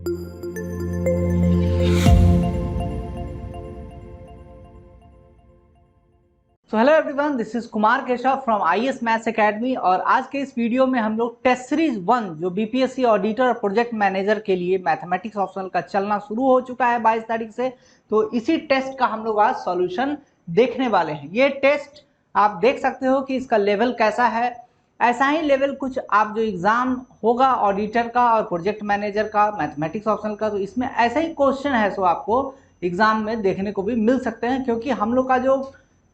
So hello everyone, this is Kumar Keshav from IAS maths academy. और आज के इस वीडियो में हम लोग टेस्ट सीरीज 1 जो बीपीएससी ऑडिटर और प्रोजेक्ट मैनेजर के लिए मैथमेटिक्स ऑप्शनल का चलना शुरू हो चुका है 22 तारीख से, तो इसी टेस्ट का हम लोग आज सॉल्यूशन देखने वाले हैं। ये टेस्ट आप देख सकते हो कि इसका लेवल कैसा है। ऐसा ही लेवल कुछ आप जो एग्जाम होगा ऑडिटर का और प्रोजेक्ट मैनेजर का मैथमेटिक्स ऑप्शनल का, तो इसमें ऐसा ही क्वेश्चन है सो आपको एग्जाम में देखने को भी मिल सकते हैं, क्योंकि हम लोग का जो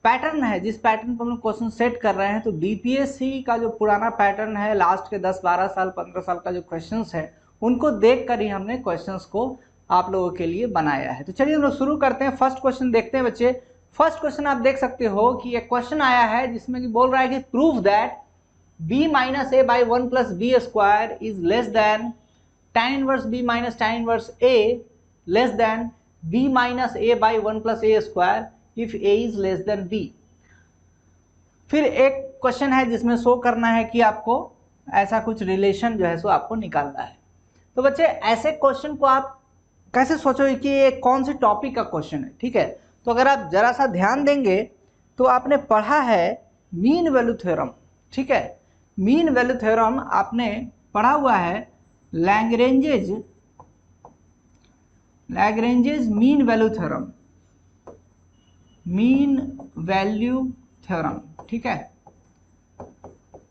पैटर्न है, जिस पैटर्न पर हम लोग क्वेश्चन सेट कर रहे हैं, तो बीपीएससी का जो पुराना पैटर्न है, लास्ट के 10-12 साल 15 साल का जो क्वेश्चंस है, उनको देख कर ही हमने क्वेश्चंस को आप लोगों के लिए बनाया है। तो चलिए हम लोग शुरू करते हैं। फर्स्ट क्वेश्चन देखते हैं बच्चे। फर्स्ट क्वेश्चन आप देख सकते हो कि एक क्वेश्चन आया है जिसमें कि बोल रहा है कि prove that b minus a by 1 plus b square is less than tan inverse b minus tan inverse a less than b minus a by 1 plus A square if a is less than b। फिर एक question है जिसमें show करना है कि आपको ऐसा कुछ रिलेशन जो है सो आपको निकालना है। तो बच्चे ऐसे क्वेश्चन को आप कैसे सोचोगे कि ये कौन से टॉपिक का क्वेश्चन है, ठीक है। तो अगर आप जरा सा ध्यान देंगे तो आपने पढ़ा है मीन वैल्यू थ्योरम, ठीक है। मीन वैल्यू थ्योरम आपने पढ़ा हुआ है Lagrange's mean value theorem, mean value theorem, ठीक है।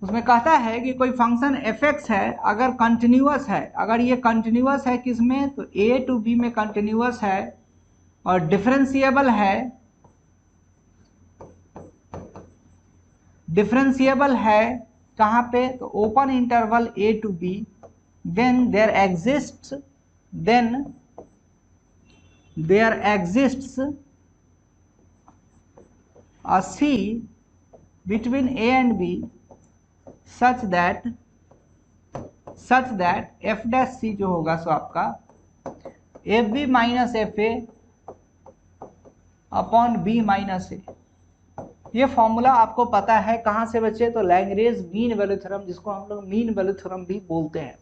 उसमें कहता है कि कोई फंक्शन f(x) है, अगर कंटिन्यूअस है, अगर ये कंटिन्यूअस है किसमें, तो a टू b में कंटिन्यूअस है और डिफरेंशिएबल है कहाँ पे, तो open interval a to b, then there exists a c between a and b such that f dash c जो होगा सो आपका F B minus F A upon B minus A. ये फॉर्मूला आपको पता है कहाँ से बच्चे, तो लैग्रेंज मीन वैल्यू थ्योरम, जिसको हम लोग मीन वैल्यू थ्योरम भी बोलते हैं।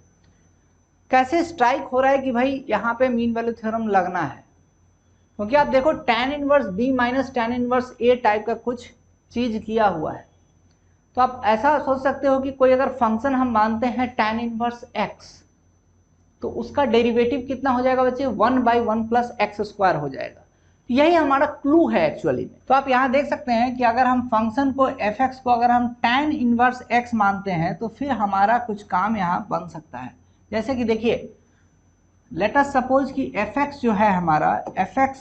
कैसे स्ट्राइक हो रहा है कि भाई यहाँ पे मीन वैल्यू थ्योरम लगना है, क्योंकि आप देखो tan inverse b minus tan inverse a type का कुछ चीज किया हुआ है। तो आप ऐसा सोच सकते हो कि कोई अगर फंक्शन हम मानते हैं tan इनवर्स x, तो उसका डेरिवेटिव कितना हो जाएगा बच्चे, 1/1 प्लस एक्स स्क्वायर हो जाएगा। तो यही हमारा क्लू है एक्चुअली में। तो आप यहाँ देख सकते हैं कि अगर हम फंक्शन को f(x) को अगर हम tan इनवर्स x मानते हैं तो फिर हमारा कुछ काम यहाँ बन सकता है। जैसे कि देखिए, लेट अस सपोज कि f(x) जो है हमारा, f(x)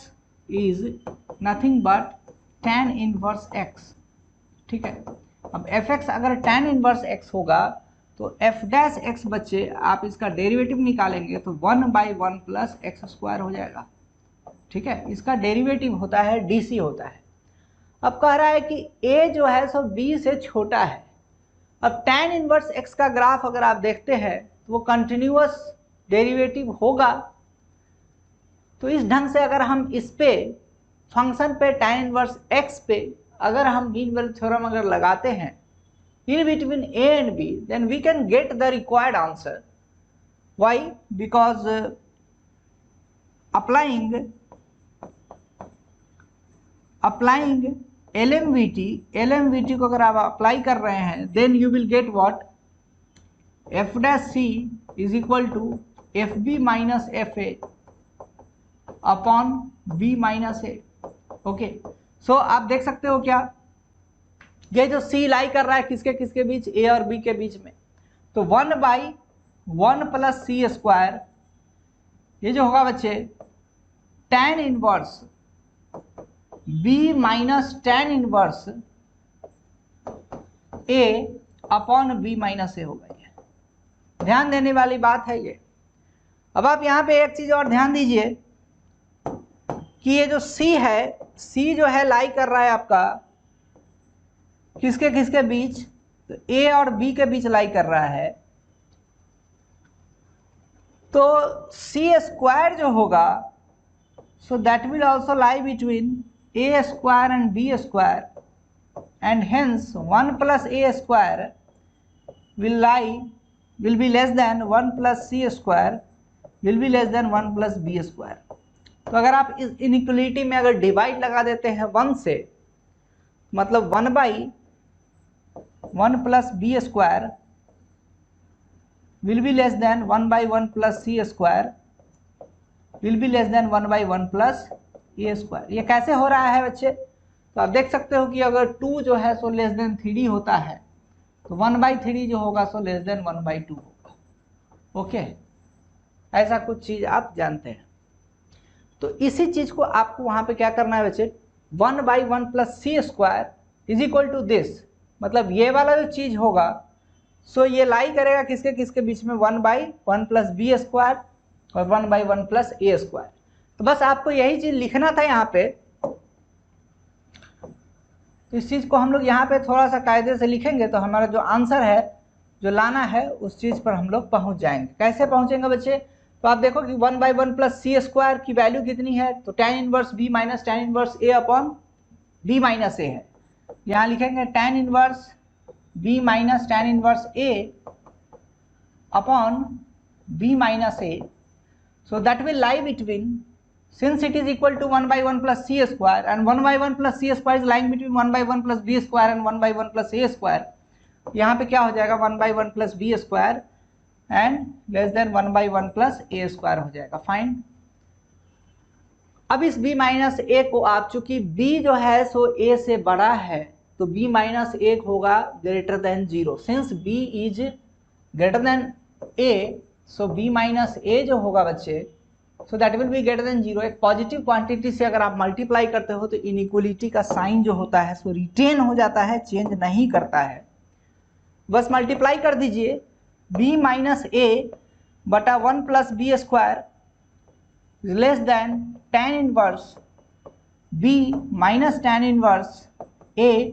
is nothing but tan inverse x, ठीक है। अब f(x) अगर tan इनवर्स x होगा तो f डैश x बच्चे आप इसका डेरिवेटिव निकालेंगे तो 1/1 प्लस एक्स स्क्वायर हो जाएगा, ठीक है। इसका डेरिवेटिव होता है dc होता है। अब कह रहा है कि a जो है सो b से छोटा है। अब tan इनवर्स x का ग्राफ अगर आप देखते हैं तो वो कंटिन्यूअस डेरिवेटिव होगा। तो इस ढंग से अगर हम इस पे फंक्शन पे tan इनवर्स x पे अगर हम मीन वैल्यू थ्योरम अगर लगाते हैं in between a and b, then we can get the required answer. Why? Because applying LMVT को अगर आप अप्लाई कर रहे हैं, then you will get what, f dash c is equal to fb minus fa upon b minus a। Okay, so आप देख सकते हो क्या, ये जो c लाई कर रहा है किसके किसके बीच, a और b के बीच में, तो 1/1 प्लस सी स्क्वायर, ये जो होगा बच्चे tan inverse b minus tan inverse a upon b minus a होगा। ये ध्यान देने वाली बात है ये। अब आप यहाँ पे एक चीज और ध्यान दीजिए कि ये जो c है, c जो है लाई कर रहा है आपका किसके किसके बीच, तो a और b के बीच लाई कर रहा है। तो c स्क्वायर जो होगा, so that will also lie between a square and b square, and hence 1 plus a square will be less than 1 plus c square will be less than 1 plus b square. तो अगर आप इस inequality में अगर divide लगा देते हैं 1 से, मतलब 1/1 plus b square will be less than 1/1 plus C square will be less than 1/1 plus A square. ये कैसे हो रहा है बच्चे? तो आप देख सकते हो कि अगर 2 जो है सो लेस देन 3 होता है तो 1/3 जो होगा सो लेस देन 1/2 होगा। ओके, ऐसा कुछ चीज आप जानते हैं। तो इसी चीज को आपको वहां पे क्या करना है बच्चे, 1/1 plus C square is equal to this, मतलब ये वाला जो चीज होगा सो ये लाई करेगा किसके किसके बीच में, 1/1 प्लस बी स्क्वायर और 1/1 प्लस ए स्क्वायर। तो बस आपको यही चीज लिखना था यहाँ पे। तो इस चीज को हम लोग यहाँ पे थोड़ा सा कायदे से लिखेंगे तो हमारा जो आंसर है जो लाना है उस चीज पर हम लोग पहुंच जाएंगे। कैसे पहुंचेंगे बच्चे? तो आप देखो कि 1/1 प्लस सी स्क्वायर की वैल्यू कितनी है, तो tan inverse B minus tan inverse A upon B minus A है। यहाँ लिखेंगे tan inverse B minus tan inverse A upon B minus A. So that will lie between, since it is equal to 1/1 plus c square and 1/1 plus c square is lying between 1/1 plus b square and 1/1 plus a square, यहाँ पे क्या हो जाएगा 1/1 plus b square and less than 1/1 plus a square हो जाएगा। Fine. अब इस b minus a को आप, चूंकि b जो है सो a से बड़ा है तो b माइनस a होगा greater than 0। Since b is greater than a so b minus a जो होगा बच्चे सो that will be greater than 0। एक पॉजिटिव क्वांटिटी से अगर आप मल्टीप्लाई करते हो तो इनइक्वलिटी का साइन जो होता है सो रिटेन हो जाता है, चेंज नहीं करता है। बस मल्टीप्लाई कर दीजिए b माइनस a बटा 1 plus b square less than tan inverse b minus tan inverse a,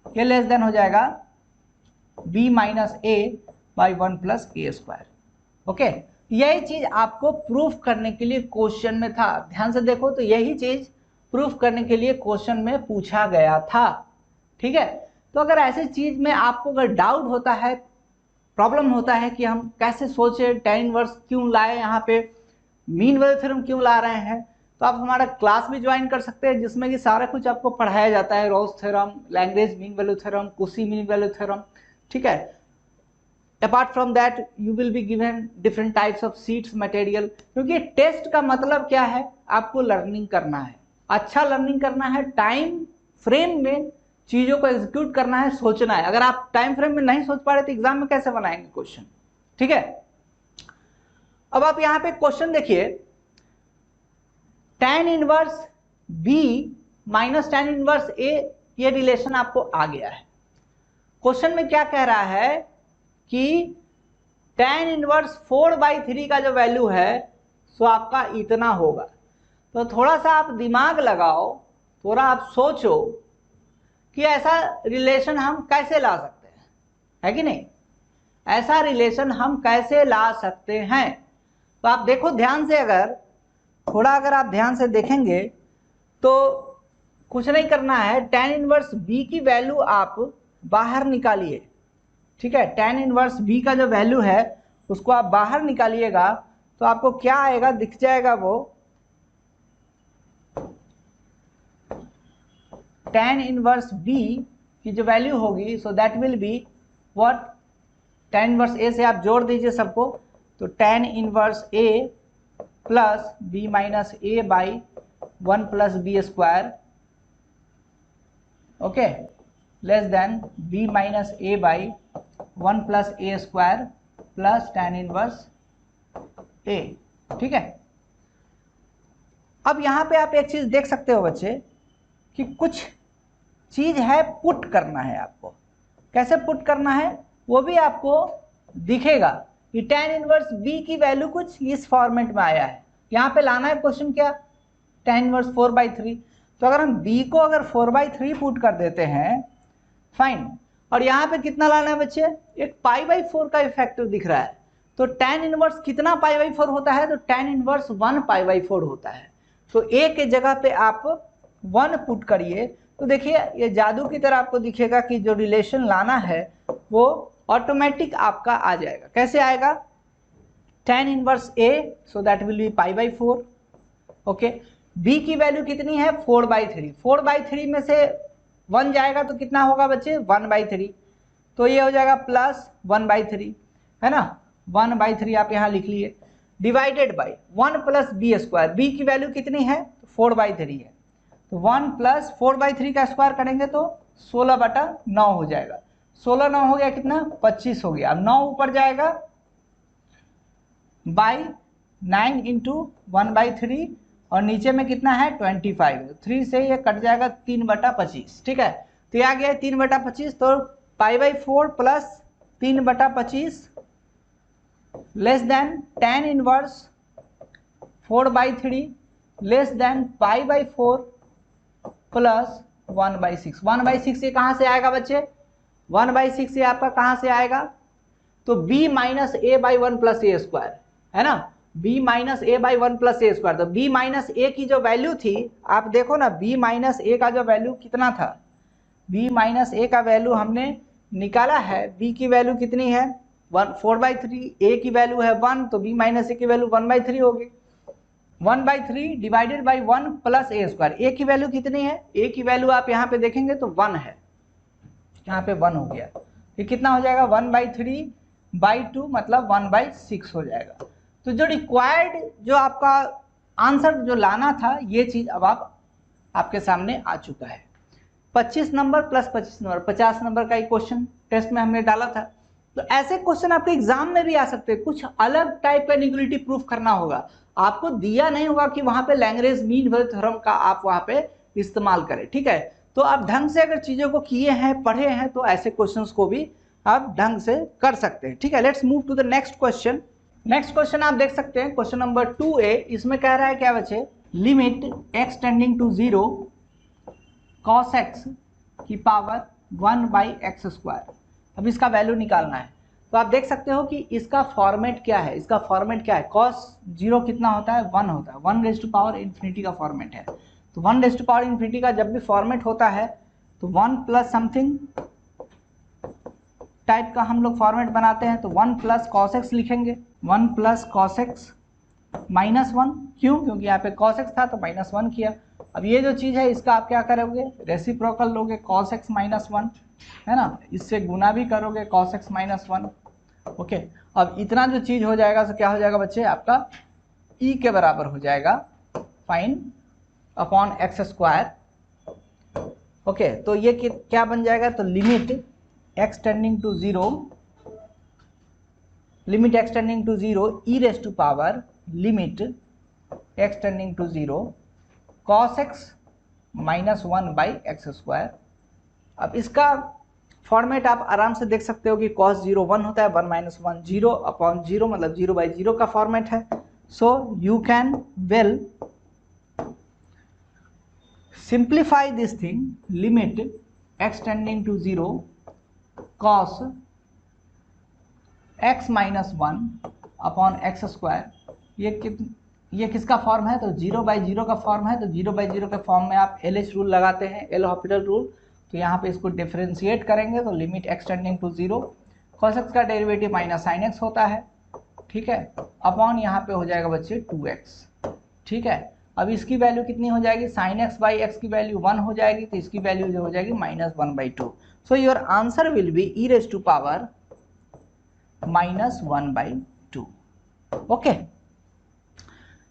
ये लेस देन हो जाएगा b minus a by 1 plus A square. Okay, यही चीज आपको प्रूफ करने के लिए क्वेश्चन में था। ध्यान से देखो तो यही चीज प्रूफ करने के लिए क्वेश्चन में पूछा गया था। ठीक है, तो अगर ऐसी चीज में आपको अगर डाउट होता है, प्रॉब्लम होता है कि हम कैसे सोचे, tan इनवर्स क्यों लाए, यहाँ पे मीन वैल्यू थ्योरम क्यों ला रहे हैं, तो आप हमारा क्लास भी ज्वाइन कर सकते हैं जिसमें कि सारा कुछ आपको पढ़ाया जाता है। Rolle's theorem, Lagrange mean value theorem, कुशी मीन वैल्यू थ्योरम। ठीक है, apart from that you will be given different types of seats material, क्योंकि टेस्ट का मतलब क्या है, आपको लर्निंग करना है, अच्छा लर्निंग करना है, टाइम फ्रेम में चीजों को एग्जीक्यूट करना है, सोचना है। अगर आप टाइम फ्रेम में नहीं सोच पा रहे तो एग्जाम में कैसे बनाएंगे क्वेश्चन? ठीक है, अब आप यहां पे क्वेश्चन देखिए, tan inverse b minus tan inverse a, ये रिलेशन आपको आ गया है। क्वेश्चन में क्या कह रहा है कि tan इनवर्स 4/3 का जो वैल्यू है सो आपका इतना होगा। तो थोड़ा सा आप दिमाग लगाओ, थोड़ा आप सोचो कि ऐसा रिलेशन हम कैसे ला सकते हैं, है कि नहीं? ऐसा रिलेशन हम कैसे ला सकते हैं? तो आप देखो ध्यान से, अगर थोड़ा अगर आप ध्यान से देखेंगे तो कुछ नहीं करना है, tan इनवर्स b की वैल्यू आप बाहर निकालिए। ठीक है, tan इनवर्स b का जो वैल्यू है उसको आप बाहर निकालिएगा तो आपको क्या आएगा, दिख जाएगा वो tan इनवर्स b की जो वैल्यू होगी so that will be what, tan inverse a से आप जोड़ दीजिए सबको, तो tan इनवर्स a प्लस b minus a by 1 plus b square, okay, less than b minus a by 1 plus A square plus tan inverse a। ठीक है, अब यहां पे आप एक चीज देख सकते हो बच्चे कि कुछ चीज है पुट करना है आपको। कैसे पुट करना है वो भी आपको दिखेगा कि tan इनवर्स b की वैल्यू कुछ इस फॉर्मेट में आया है। यहाँ पे लाना है क्वेश्चन क्या, tan इनवर्स 4/3। तो अगर हम b को अगर 4/3 पुट कर देते हैं, फाइन, और यहाँ पे कितना लाना है बच्चे, एक π/4 का इफेक्टिव दिख रहा है, तो tan इनवर्स कितना π/4 होता है, तो tan इनवर्स 1 π/4 होता है। तो a के जगह पे आप 1 पुट करिए तो देखिए ये जादू की तरह आपको दिखेगा कि जो रिलेशन लाना है वो ऑटोमेटिक आपका आ जाएगा। कैसे आएगा, tan inverse a, so that will B pi by 4। Okay, b की वैल्यू कितनी है 4/3, 4/3 में से 1 जाएगा तो कितना होगा बच्चे 1/3, तो ये हो जाएगा प्लस 1/3, है ना, 1/3 आप यहाँ लिख लिए, divided by 1 plus b square, b की वैल्यू कितनी है 4/3 है, तो 1 प्लस 4/3 का स्क्वायर करेंगे तो 16/9 हो जाएगा, 16 9 हो गया कितना 25 हो गया। अब 9 ऊपर जाएगा बाई 9 इंटू 1/3 और नीचे में कितना है 25, 3 से ये कट जाएगा 3/25, ठीक है, तो ये आ गया 3/25, तो π/4 plus 3/25 less than tan inverse 4/3 less than π/4 plus 1/6, 1/6 ये कहाँ से आएगा बच्चे 1/6 ये आपका कहाँ से आएगा, तो b minus a by 1 plus A square, है ना, b minus a by 1 plus A square, तो b माइनस ए की जो वैल्यू थी आप देखो ना, b माइनस ए का जो वैल्यू कितना था, b माइनस ए का वैल्यू हमने निकाला है, b की वैल्यू कितनी है 4/3, a की वैल्यू है 1, तो b माइनस ए की वैल्यू 1/3 होगी, 1/3 divided by 1 plus A square, A की वैल्यू कितनी है, ए की वैल्यू आप यहाँ पे देखेंगे तो 1 है, यहाँ पे 1 हो गया, ये कितना हो जाएगा 1/3/2 मतलब 1/6 हो जाएगा। तो जो रिक्वायर्ड जो आपका आंसर जो लाना था ये चीज अब आपके सामने आ चुका है। 25 नंबर प्लस 25 नंबर 50 नंबर का एक क्वेश्चन टेस्ट में हमने डाला था। तो ऐसे क्वेश्चन आपके एग्जाम में भी आ सकते हैं, कुछ अलग टाइप का इनइक्वालिटी प्रूफ करना होगा, आपको दिया नहीं होगा कि वहां पे लैग्रेंज मीन वैल्यू थ्योरम का आप वहां पे इस्तेमाल करें, ठीक है, तो आप ढंग से अगर चीजों को किए हैं पढ़े हैं तो ऐसे क्वेश्चंस को भी आप ढंग से कर सकते हैं, ठीक है। Let's move to the next question. Next question आप देख सकते हैं क्वेश्चन नंबर 2A, इसमें कह रहा है क्या बच्चे, limit x tending to 0 cos x की पावर 1/x²। अब इसका वैल्यू निकालना है, तो आप देख सकते हो कि इसका फॉर्मेट क्या है, इसका फॉर्मेट क्या है, cos 0 कितना होता है 1 होता है, 1⁻∞ का फॉर्मेट है, तो 1⁻∞ का जब भी फॉर्मेट होता है तो 1 प्लस समथिंग टाइप का हम लोग फॉर्मेट बनाते हैं, तो 1 प्लस cos x लिखेंगे, 1 प्लस cos x -1, क्यों, क्योंकि यहाँ पे cos x था तो -1 किया। अब ये जो चीज़ है इसका आप क्या करोगे रेसिप्रोकल लोगे, cos x -1 है ना, इससे गुना भी करोगे cos x -1। ओके, अब इतना जो चीज़ हो जाएगा तो क्या हो जाएगा बच्चे, आपका e के बराबर हो जाएगा फाइन अपॉन x²। ओके, तो ये क्या बन जाएगा, तो limit x tending to 0 limit x tending to 0 e raise to power limit x tending to 0 cos x -1/x²। अब इसका फॉर्मेट आप आराम से देख सकते हो कि cos 0 1 होता है, 1 - 1 0 अपॉन 0 मतलब 0/0 का फॉर्मेट है। So you can well simplify this thing, limit x tending to 0 cos x -1 upon x²। ये किसका फॉर्म है, तो 0/0 का फॉर्म है, तो 0/0 के फॉर्म में आप LH रूल लगाते हैं, एल हॉस्पिटल रूल, तो यहाँ पे इसको डिफरेंशिएट करेंगे तो limit x tending to 0 cos x का डेरिवेटिव माइनस sin x होता है, ठीक है, अपॉन यहाँ पे हो जाएगा बच्चे 2x, ठीक है। अब इसकी वैल्यू कितनी हो जाएगी, sin x/x की वैल्यू 1 हो जाएगी, तो इसकी वैल्यू जो हो जाएगी -1/2। So your answer will be e raise to power -1/2। Okay,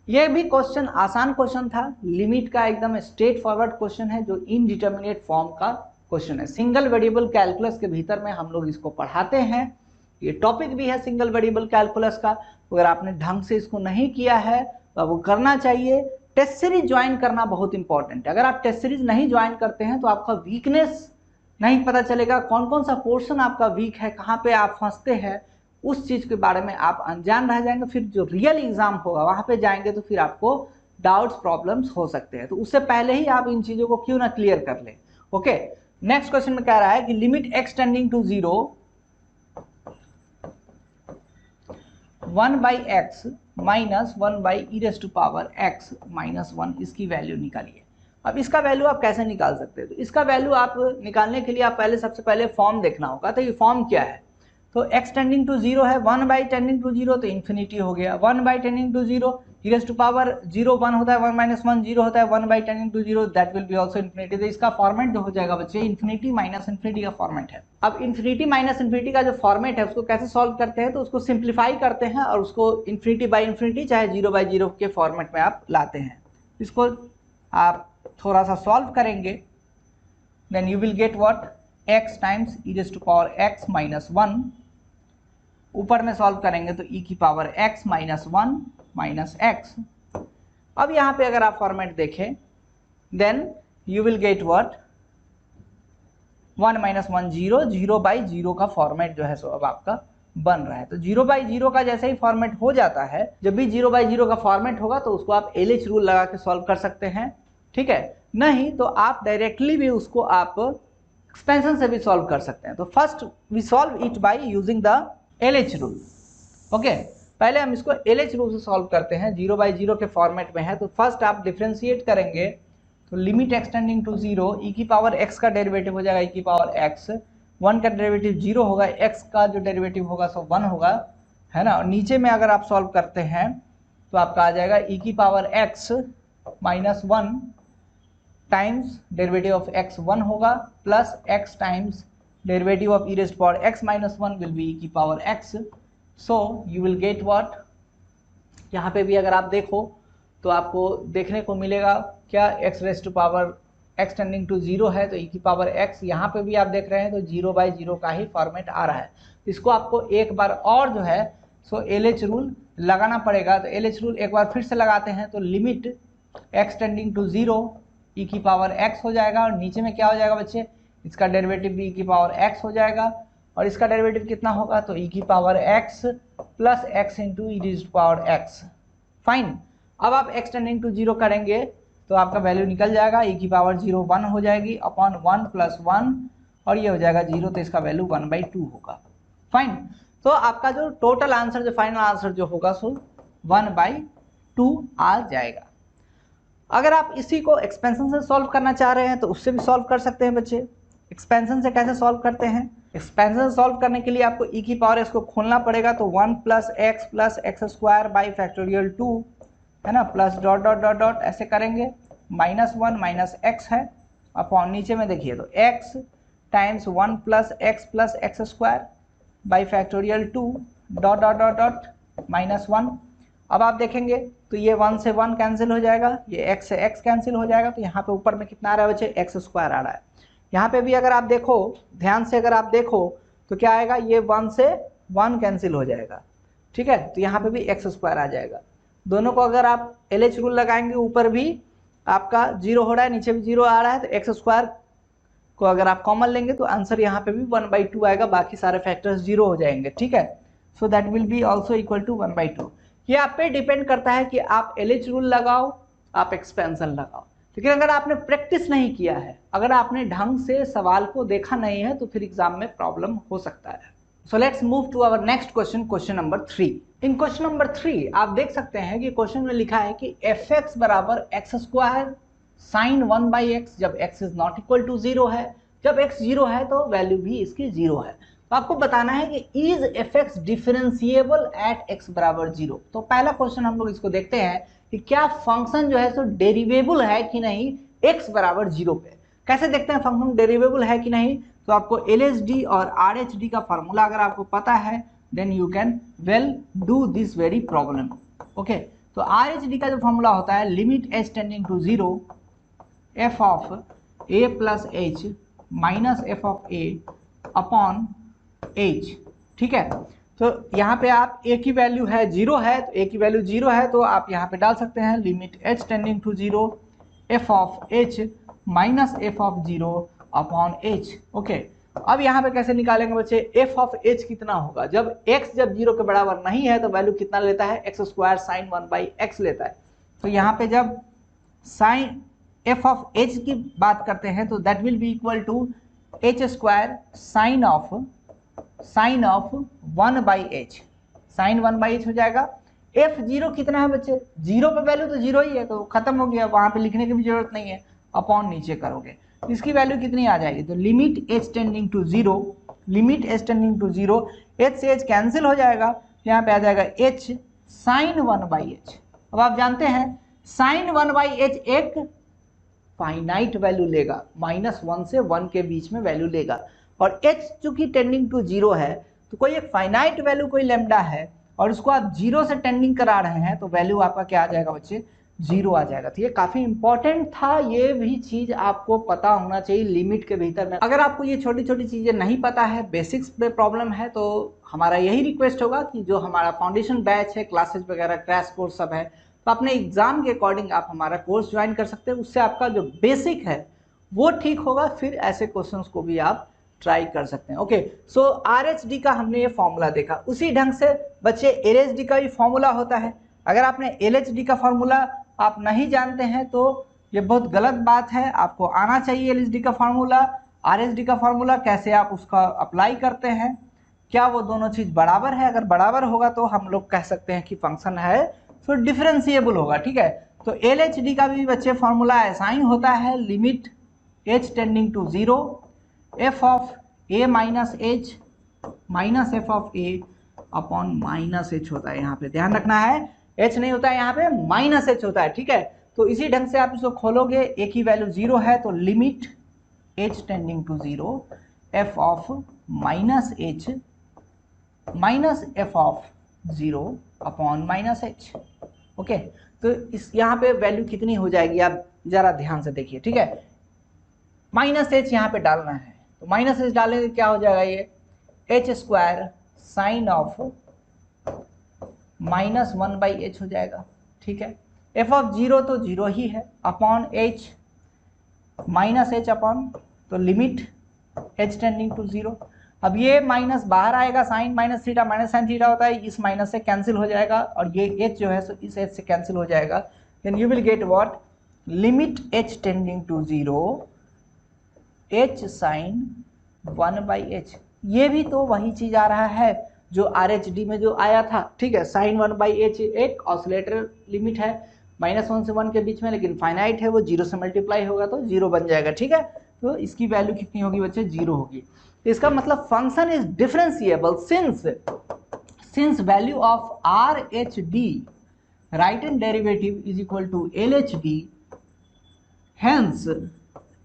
ये भी क्वेश्चन आसान क्वेश्चन था, लिमिट का एकदम स्ट्रेट फॉरवर्ड क्वेश्चन है जो इनडिटर्मिनेट फॉर्म का क्वेश्चन है, सिंगल वेरिएबल कैलकुलस के भीतर में हम लोग इसको पढ़ाते हैं, ये टॉपिक भी है सिंगल वेरिएबल कैलकुलस का। अगर आपने ढंग से इसको नहीं किया है तो आपको करना चाहिए, टेस्ट सीरीज ज्वाइन करना बहुत इंपॉर्टेंट है। अगर आप टेस्ट सीरीज नहीं ज्वाइन करते हैं तो आपका वीकनेस नहीं पता चलेगा, कौन कौन सा पोर्शन आपका वीक है, कहाँ पे आप फंसते हैं, उस चीज़ के बारे में आप अनजान रह जाएंगे, फिर जो रियल एग्जाम होगा वहाँ पे जाएंगे तो फिर आपको डाउट्स प्रॉब्लम्स हो सकते हैं, तो उससे पहले ही आप इन चीज़ों को क्यों ना क्लियर कर लें। ओके, नेक्स्ट क्वेश्चन में कह रहा है कि limit x tending to 0 1/x minus 1/e raise to power x -1 इसकी वैल्यू निकालिए। अब इसका वैल्यू आप कैसे निकाल सकते हैं, तो इसका वैल्यू आप निकालने के लिए आप सबसे पहले फॉर्म देखना होगा, तो ये फॉर्म क्या है, तो x टेंडिंग टू 0 है, 1 बाई टेंडिंग टू 0 तो इन्फिनिटी हो गया, 1 by tending to 0 e raise to power 0 1 होता है, 1 माइनस 1 0 होता है, 1 by tending to 0 that will be also infinity. तो इसका फॉर्मेट जो हो जाएगा बच्चे इन्फिनिटी माइनस इन्फिनिटी का फॉर्मेट है। अब इन्फिनिटी माइनस इन्फिनिटी का जो फॉर्मेट है उसको कैसे सॉल्व करते हैं, तो उसको सिंप्लीफाई करते हैं और उसको इन्फिनिटी बाई इन्फिनिटी चाहे 0 बाई 0 के फॉर्मेट में आप लाते हैं। इसको आप थोड़ा सा सॉल्व करेंगे, then you will get what, x times e raise to power x minus 1, ऊपर में सॉल्व करेंगे तो e की power x minus 1 minus x। अब यहाँ पे अगर आप फॉर्मेट देखें then you will get what, 1 minus 1 0, 0 by 0 का फॉर्मेट जो है सो अब आपका बन रहा है। तो 0 बाई 0 का जैसे ही फॉर्मेट हो जाता है, जब भी 0 बाई 0 का फॉर्मेट होगा तो उसको आप LH रूल लगा के सॉल्व कर सकते हैं, ठीक है। नहीं तो आप डायरेक्टली भी उसको आप एक्सपेंशन से भी सॉल्व कर सकते हैं। तो first we solve it by using the LH rule. Okay, पहले हम इसको LH रूल से सॉल्व करते हैं, 0 बाई 0 के फॉर्मेट में है। तो फर्स्ट आप डिफ्रेंशिएट करेंगे तो लिमिट एक्सटेंडिंग टू 0, e की पावर x का डेरिवेटिव हो जाएगा e की पावर x, 1 का डेरिवेटिव 0 होगा, x का जो डेरिवेटिव होगा सो 1 होगा, है ना। और नीचे में अगर आप सॉल्व करते हैं तो आपका आ जाएगा e की power x minus 1 times derivative of x 1 होगा, plus x times derivative of e raise to power x minus 1 will be e की power x। So you will get what, यहाँ पे भी अगर आप देखो तो आपको देखने को मिलेगा क्या, x raise to power x tending to 0 है तो e की पावर x, यहाँ पे भी आप देख रहे हैं तो 0 बाई 0 का ही फॉर्मेट आ रहा है। इसको आपको एक बार और जो है सो LH रूल लगाना पड़ेगा। तो LH रूल एक बार फिर से लगाते हैं तो limit x tending to 0 e की पावर x हो जाएगा, और नीचे में क्या हो जाएगा बच्चे, इसका डेरिवेटिव भी e की पावर x हो जाएगा, और इसका डेरिवेटिव कितना होगा तो e की power x plus x into e raise to power x। Fine, अब आप x टेंडिंग टू 0 करेंगे तो आपका वैल्यू निकल जाएगा, e की पावर 0 1 हो जाएगी अपॉन 1 प्लस 1, और ये हो जाएगा 0, तो इसका वैल्यू 1 बाई 2 होगा। फाइन, तो आपका जो टोटल आंसर, जो फाइनल आंसर जो होगा सो 1 बाई 2 आ जाएगा। अगर आप इसी को एक्सपेंशन से सॉल्व करना चाह रहे हैं तो उससे भी सॉल्व कर सकते हैं बच्चे। एक्सपेंशन से कैसे सॉल्व करते हैं, एक्सपेंशन सॉल्व करने के लिए आपको e की पावर x को खोलना पड़ेगा, तो 1 plus x square by factorial 2, है ना, plus dot dot dot dot ऐसे करेंगे, माइनस 1 माइनस x है अपॉन नीचे में देखिए तो x times 1 plus x square by factorial 2 dot dot dot dot minus 1। अब आप देखेंगे तो ये 1 से 1 कैंसिल हो जाएगा, ये x से x कैंसिल हो जाएगा, तो यहाँ पे ऊपर में कितना आ रहा है बच्चे, x स्क्वायर आ रहा है। यहाँ पे भी अगर आप देखो, ध्यान से अगर आप देखो तो क्या आएगा, ये 1 से 1 कैंसिल हो जाएगा, ठीक है, तो यहाँ पे भी x स्क्वायर आ जाएगा। दोनों को अगर आप LH रूल लगाएंगे, ऊपर भी आपका 0 हो रहा है, नीचे भी 0 आ रहा है, तो x स्क्वायर को अगर आप कॉमन लेंगे तो आंसर यहाँ पे भी 1 बाई 2 आएगा, बाकी सारे फैक्टर्स 0 हो जाएंगे, ठीक है। So that will be also equal to 1 by 2। ये आप पे डिपेंड करता है कि आप LH रूल लगाओ, आप एक्सपेंशन लगाओ। लेकिन अगर आपने प्रैक्टिस नहीं किया है, अगर आपने ढंग से सवाल को देखा नहीं है, तो फिर एग्जाम में प्रॉब्लम हो सकता है। So let's move to our next question, question number 3। In question number 3 आप देख सकते हैं कि क्वेश्चन में लिखा है कि fx बराबर x square sine 1 by x, जब x is not equal to 0 है, जब x 0 है तो वैल्यू भी इसकी 0 है। तो आपको बताना है कि is fx differentiable eight x बराबर 0। तो पहला क्वेश्चन हम लोग इसको देखते हैं कि क्या फंक्शन जो है सो डेरिवेबल है कि नहीं x बराबर 0 पे। कैसे देखते हैं फंक्शन डेरिवेबल है कि नहीं, तो आपको LHD और RHD का फॉर्मूला अगर आपको पता है then you can well do this very problem. Okay, तो RHD का जो फॉर्मूला होता है limit h tending to 0 f of a plus h minus f of a upon h, ठीक है। तो यहाँ पे आप a की वैल्यू है 0 है, तो a की वैल्यू 0 है तो आप यहाँ पे डाल सकते हैं limit h tending to 0 f of h minus f of 0 upon h। Okay, अब यहाँ पे कैसे निकालेंगे बच्चे, f ऑफ h कितना होगा, जब x जब 0 के बराबर नहीं है तो वैल्यू कितना लेता है, x square sine 1 by x लेता है। तो यहाँ पे जब साइन f ऑफ h की बात करते हैं तो that will be equal to h square sine of 1 by h, sine 1 by h हो जाएगा। f0 कितना है बच्चे, 0 पे वैल्यू तो 0 ही है, तो खत्म हो गया, वहां पे लिखने की भी जरूरत नहीं है, अपॉन नीचे करोगे इसकी वैल्यू कितनी आ जाएगी, तो limit h tending to 0, limit h tending to 0 h से h कैंसिल हो जाएगा, यहाँ पे आ जाएगा h साइन 1/h। अब आप जानते हैं साइन 1/h एक फाइनाइट वैल्यू लेगा, -1 से 1 के बीच में वैल्यू लेगा, और h चूंकि टेंडिंग टू 0 है तो कोई एक फाइनाइट वैल्यू कोई लैम्डा है और उसको आप 0 से टेंडिंग करा रहे हैं तो वैल्यू आपका क्या आ जाएगा बच्चे, 0 आ जाएगा। तो ये काफी इंपॉर्टेंट था, ये भी चीज आपको पता होना चाहिए लिमिट के भीतर में। अगर आपको ये छोटी छोटी चीजें नहीं पता है, बेसिक्स पे प्रॉब्लम है, तो हमारा यही रिक्वेस्ट होगा कि जो हमारा फाउंडेशन बैच है, क्लासेस वगैरह क्रैश कोर्स सब है, तो अपने एग्जाम के अकॉर्डिंग आप हमारा कोर्स ज्वाइन कर सकते हैं। उससे आपका जो बेसिक है वो ठीक होगा, फिर ऐसे क्वेश्चंस को भी आप ट्राई कर सकते हैं। ओके, सो RHD का हमने ये फॉर्मूला देखा, उसी ढंग से बच्चे LHD का भी फॉर्मूला होता है। अगर आपने LHD का फॉर्मूला आप नहीं जानते हैं तो ये बहुत गलत बात है, आपको आना चाहिए LHD का फॉर्मूला। RHD का फॉर्मूला कैसे आप उसका अप्लाई करते हैं, क्या वो दोनों चीज बराबर है, अगर बराबर होगा तो हम लोग कह सकते हैं कि फंक्शन है तो डिफरेंशिएबल होगा। ठीक है, तो LHD का भी बच्चे फॉर्मूला ऐसा ही होता है, limit h tending to 0 f of a minus h minus f of a upon minus h होता है। यहाँ पे ध्यान रखना है, h नहीं होता है यहाँ पे, माइनस h होता है। ठीक है, तो इसी ढंग से आप इसको खोलोगे, a की वैल्यू 0 है तो limit h tending to 0 f of minus h minus f of 0 upon minus h। Okay, तो इस यहाँ पे वैल्यू कितनी हो जाएगी आप जरा ध्यान से देखिए। ठीक है, माइनस h यहाँ पे डालना है, तो माइनस h डालने से क्या हो जाएगा, ये h square sine of -1/h हो जाएगा। ठीक है, f ऑफ 0 तो 0 ही है, upon h minus h upon, तो लिमिट h टेंडिंग टू 0। अब ये माइनस बाहर आएगा, sine minus theta minus sine theta होता है, इस माइनस से कैंसिल हो जाएगा और ये h जो है सो इस h से कैंसिल हो जाएगा। Then you will get what, limit h tending to 0 h sine 1/h। ये भी तो वही चीज आ रहा है जो RHD में जो आया था। ठीक है, साइन 1/h एक ऑसिलेटर लिमिट है, -1 से 1 के बीच में, लेकिन फाइनाइट है, वो 0 से मल्टीप्लाई होगा तो 0 बन जाएगा। ठीक है, तो इसकी वैल्यू कितनी होगी बच्चे, 0 होगी। इसका मतलब function is differentiable since value of RHD right hand derivative is equal to LHD, hence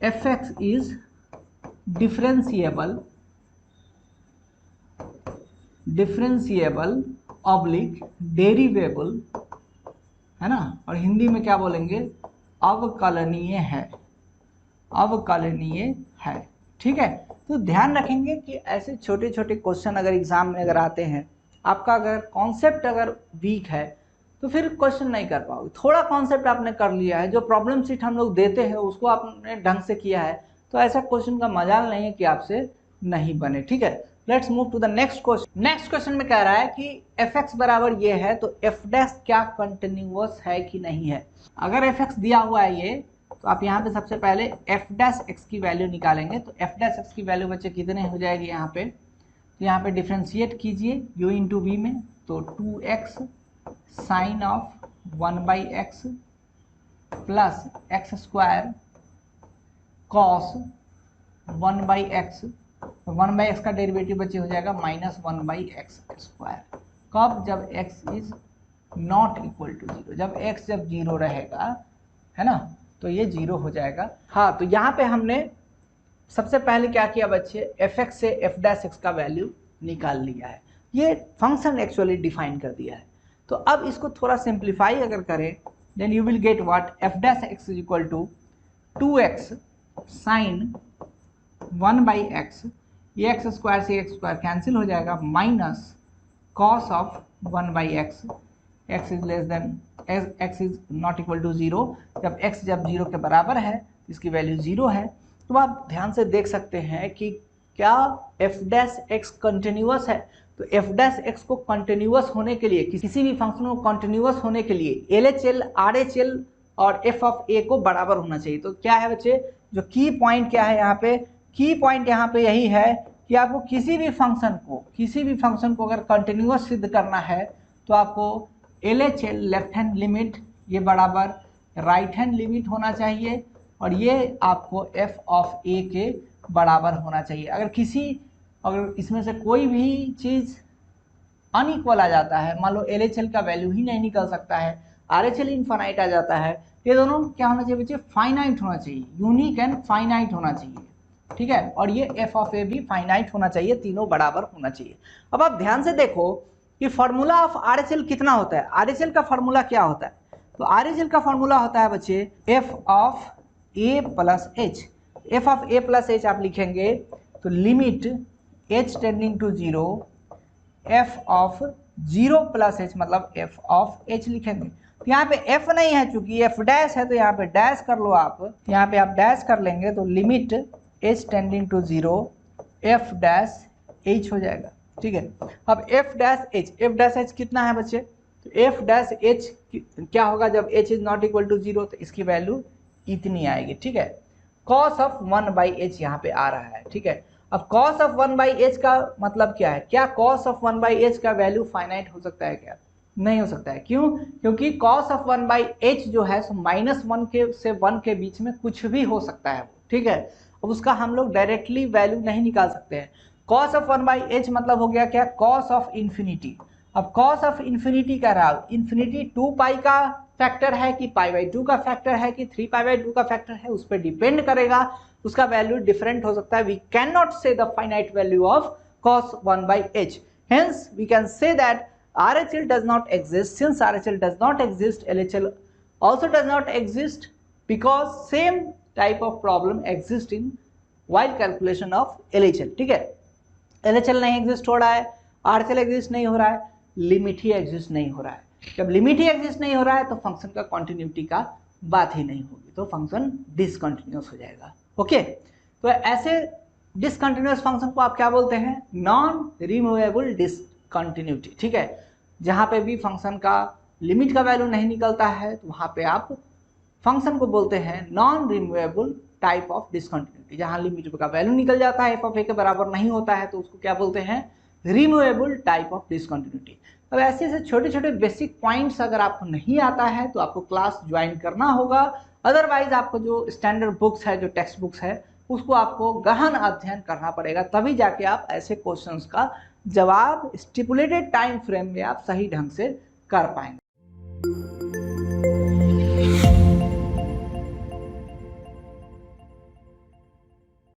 fx is differentiable oblique derivable, है ना, और हिंदी में क्या बोलेंगे, अवकलनीय है, अवकलनीय है। ठीक है, तो ध्यान रखेंगे कि ऐसे छोटे छोटे क्वेश्चन अगर एग्जाम में अगर आते हैं, आपका अगर कॉन्सेप्ट अगर वीक है तो फिर क्वेश्चन नहीं कर पाओगे। थोड़ा कॉन्सेप्ट आपने कर लिया है, जो प्रॉब्लम शीट हम लोग देते हैं उसको आपने ढंग से किया है, तो ऐसा क्वेश्चन का मजाल नहीं है कि आपसे नहीं बने। ठीक है, let's move to the next question. Next question में कह रहा है कि fx बराबर ये है तो f डैश क्या कंटिन्यूअस है कि नहीं है। अगर fx दिया हुआ है ये, तो आप यहाँ पे सबसे पहले f डैश x की वैल्यू निकालेंगे, तो f डैश x की वैल्यू बच्चे कितने हो जाएगी यहाँ पे, तो यहाँ पे डिफ्रेंशिएट कीजिए u इंटू v में, तो 2x sine of 1/x plus x square cos 1/x, 1/x का डेरिवेटिव बच्चे हो जाएगा -1/x स्क्वायर। कब, जब x is not equal to 0, जब x जब 0 रहेगा, है ना, तो ये 0 हो जाएगा। हाँ, तो यहाँ पे हमने सबसे पहले क्या किया बच्चे, fx से f डैश x का वैल्यू निकाल लिया है, ये फंक्शन एक्चुअली डिफाइन कर दिया है। तो अब इसको थोड़ा सिंप्लीफाई अगर करें, then you will get what, f dash x is equal to 2x sine 1/x, ये x स्क्वायर से x स्क्वायर कैंसिल हो जाएगा, minus cos of 1/x, x is less than x is not equal to 0, जब x जब 0 के बराबर है इसकी वैल्यू 0 है। तो आप ध्यान से देख सकते हैं कि क्या f डैश x कंटिन्यूअस है, तो f डैश x को कंटिन्यूअस होने के लिए, किसी भी फंक्शन को कंटिन्यूअस होने के लिए LHL RHL और f ऑफ a को बराबर होना चाहिए। तो क्या है बच्चे, जो की पॉइंट क्या है यहाँ पे, की पॉइंट यहाँ पे यही है कि आपको किसी भी फंक्शन को अगर कंटिन्यूअस सिद्ध करना है तो आपको LHL लेफ्ट हैंड लिमिट ये बराबर राइट हैंड लिमिट होना चाहिए, और ये आपको f ऑफ a के बराबर होना चाहिए। अगर किसी अगर इसमें से कोई भी चीज अनइक्वल आ जाता है, मान लो LHL का वैल्यू ही नहीं निकल सकता है, RHL इनफाइनाइट आ जाता है, ये दोनों क्या होना चाहिए बच्चे, फाइनाइट होना चाहिए, यूनिक एंड फाइनाइट होना चाहिए, ठीक है। और ये f ऑफ a भी फाइनाइट होना चाहिए, तीनों बराबर होना चाहिए। अब आप ध्यान से देखो कि फॉर्मूला ऑफ RHL कितना होता है, RHL का फॉर्मूला क्या होता है, तो RHL का फॉर्मूला होता है बच्चे f of a plus h। f of a plus h आप लिखेंगे तो limit h tending to 0 f of 0 plus h मतलब f ऑफ h लिखेंगे। तो यहाँ पे f नहीं है, चूंकि f डैश है तो यहाँ पे डैश कर लो आप, यहाँ पे आप डैश कर लेंगे तो limit h tending to 0 f dash h हो जाएगा, ठीक है। अब f डैश h कितना है बच्चे, तो f डैश h क्या होगा जब h is not equal to 0, तो इसकी वैल्यू इतनी आएगी, ठीक है। कॉस ऑफ 1/h यहाँ पे आ रहा है, ठीक है। अब cos ऑफ 1/h का मतलब क्या है, क्या cos ऑफ 1/h का वैल्यू फाइनाइट हो सकता है क्या, नहीं हो सकता है, क्यों, क्योंकि cos ऑफ 1/h जो है -1 के से 1 के बीच में कुछ भी हो सकता है, ठीक है। अब उसका हम लोग डायरेक्टली वैल्यू नहीं निकाल सकते हैं। cos ऑफ 1/h मतलब हो गया क्या, cos ऑफ इन्फिनिटी। अब cos ऑफ इन्फिनिटी कह रहा है, इन्फिनिटी 2π का फैक्टर है कि π/2 का फैक्टर है कि 3π/2 का फैक्टर है, उस पर डिपेंड करेगा, उसका वैल्यू डिफरेंट हो सकता है। वी कैन नॉट से the finite value of cos 1/h, hence we can say that RHL does not exist. Since RHL does not exist, LHL also does not exist, because same type of problem exists in while calculation of LHL, ठीक है। LHL नहीं exist हो रहा है, RHL exist नहीं हो रहा है, लिमिट ही एग्जिस्ट नहीं हो रहा है। जब लिमिट ही एग्जिस्ट नहीं हो रहा है तो फंक्शन का कॉन्टिन्यूटी का बात ही नहीं होगी, तो फंक्शन डिसकंटिन्यूअस हो जाएगा, ओके। तो ऐसे डिसकंटिन्यूअस फंक्शन को आप क्या बोलते हैं, नॉन रिमूवेबल डिसकंटिन्यूटी, ठीक है। जहां पे भी फंक्शन का लिमिट का वैल्यू नहीं निकलता है तो वहां पे आप फंक्शन को बोलते हैं non removable type of discontinuity. जहां लिमिट का वैल्यू निकल जाता है, f ऑफ a के बराबर नहीं होता है, तो उसको क्या बोलते हैं, रिमूवेबल टाइप ऑफ डिसकंटिन्यूटी। अब ऐसे ऐसे छोटे छोटे बेसिक पॉइंट्स अगर आपको नहीं आता है तो आपको क्लास ज्वाइन करना होगा, अदरवाइज आपको जो स्टैंडर्ड बुक्स है, जो टेक्स्ट बुक्स है, उसको आपको गहन अध्ययन करना पड़ेगा, तभी जाके आप ऐसे क्वेश्चंस का जवाब स्टिपुलेटेड टाइम फ्रेम में आप सही ढंग से कर पाएंगे।